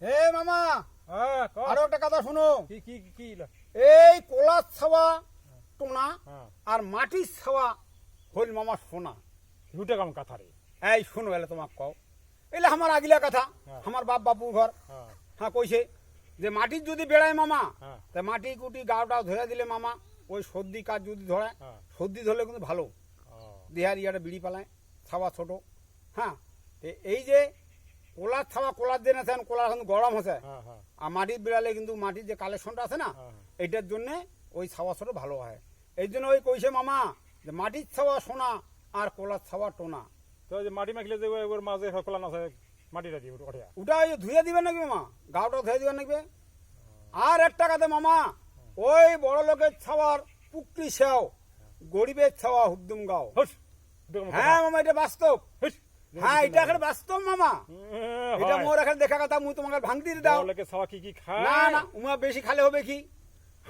হে মামা, হ্যাঁ আরো একটা কথা শোনো। কি কি কি এই কলার ছাওয়া টোনা হ্যাঁ আর মাটির ছাওয়া হইল মামা সোনা। দুটা কাম কথা রে। এই শোনো, এলে তোমাকে কও, এলে আমার আগিলা কথা, হ্যাঁ। আমার বাপ বাপুর ঘর। হ্যাঁ হ্যাঁ, কইছে যে মাটির যদি বেড়ায় মামা, হ্যাঁ তা মাটি কুটি গাওটাও ধরে দিলে মামা, ওই সর্দি কাজ যদি ধরে, হ্যাঁ সর্দি ধরলে কিন্তু ভালো। দেহার ইয়াটা বিড়ি পালায়, ছাওয়া ছোট। হ্যাঁ, এই যে কলার ছাওয়া, কলার দিন আছে, কলার এখন গরম হচ্ছে, হ্যাঁ হ্যাঁ আর মাটির বেড়ালে কিন্তু মাটির যে কালেকশনটা আছে না, হ্যাঁ। এইটার জন্যে ওই ছাওয়া ছোট ভালো হয়। এই জন্য ওই কইছে মামা যে মাটির ছাওয়া সোনা আর কলার ছাওয়া টোনা। তো যে মাটি মাখলে যে ওর মাঝে ফলান আছে মাটিটা দিয়ে ওঠে। ওটা ওই ধুয়ে দিবেন নাকি মামা, গাওটা ধুয়ে দিবেন নাকি? আর একটা কথা মামা, ওই বড় লোকের ছাওয়ার পুকটি সেও, গরিবের ছাওয়া হুদ্দুম গাও। হ্যাঁ মামা, এটা বাস্তব। হ্যাঁ, এটা এখন বাস্তব মামা। এটা মোর এখন দেখা কথা, মুই তোমাকে ভাঙতি দাও। লোকে ছাওয়া কি কি খায়? না না, উমা বেশি খালে হবে কি?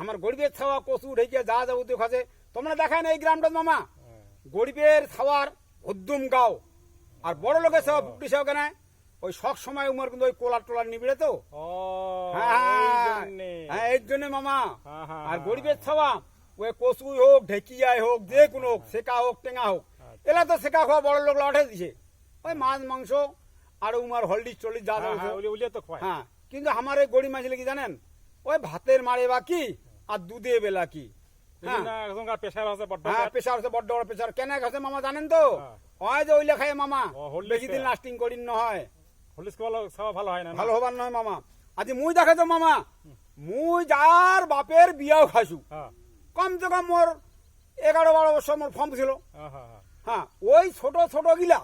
আমার গরিবের ছাওয়া কচু ঢেকে যা যাবতীয় খাচ্ছে, তোমরা দেখায় না এই গ্রামটা মামা। গরিবের ছাওয়ার হুদ্দুম গাও, আর বড় লোকের ছাওয়া পুকটি সেও কেন, ওই সব সময় উমার কিন্তু ওই কোলার টোলার নিবিড়ে তো। হ্যাঁ, এর জন্য মামা। আর গরিবের ছাওয়া ওই কচুই হোক, ঢেকিয়াই হোক, যে কোনো হোক, সেকা হোক, টেঙা হোক, এলা তো সেকা খাওয়া বড় লোক লটে দিছে। ওই মাছ মাংস আর উমার হলদি চল্লিশ যা যাবে। হ্যাঁ, কিন্তু আমার এই গরিব মাঝলে কি জানেন, ওই ভাতের মারে বা কি আর দুধে বেলা কি। হ্যাঁ, প্রেশার আছে বড্ড। হ্যাঁ, প্রেশার আছে বড্ড বড় প্রেশার। কেন খাচ্ছে মামা জানেন তো? হয় যে ওইলে খায় মামা, বেশি দিন লাস্টিং করিন নহয়, ভালো হয় না, ভালো হবার নয় মামা। আজি মুই দেখে তো মামা, মুই যার বাপের বিয়াও খাইছু, কমসে কম মোর 11-12 বছর মোর ফর্ম ছিল। হ্যাঁ, ওই ছোট ছোট গিলা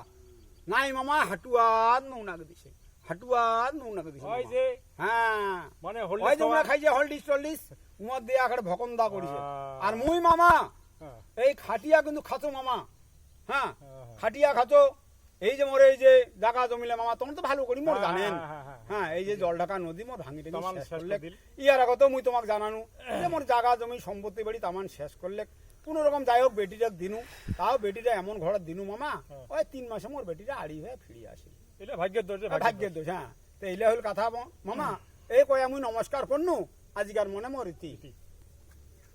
নাই মামা, হাটুয়ার নৌনাকে দিছে, হাটুয়ার নৌনাকে দিছে। হ্যাঁ, মানে ওই যে উনা খাইছে হলডিস টলডিস, উমার দিয়ে আকারে ভকন্দা করিছে। আর মুই মামা এই খাটিয়া কিন্তু খাচো মামা। হ্যাঁ, খাটিয়া খাচো। এই যে মোর এই যে জায়গা জমিলে মামা, তখন তো ভালো করি মোর জানেন। হ্যাঁ, এই যে জল ঢাকা নদী মোর ভাঙি শেষ করলে, ইয়ার আগত মুই তোমাক জানানু যে মোর জায়গা জমি সম্পত্তি বাড়ি তামান শেষ করলে, কোন রকম যাই হোক বেটিটা দিনু, তাও বেটিটা এমন ঘরে দিনু মামা, ওই 3 মাসে মোর বেটিটা আড়ি হয়ে ফিরে আসি। এটা ভাগ্যের দোষ, ভাগ্যের দোষ। হ্যাঁ, তো এইলা হল কথা মামা। এই কয়ে আমি নমস্কার করনু, আজিকার মনে মোর ইতি।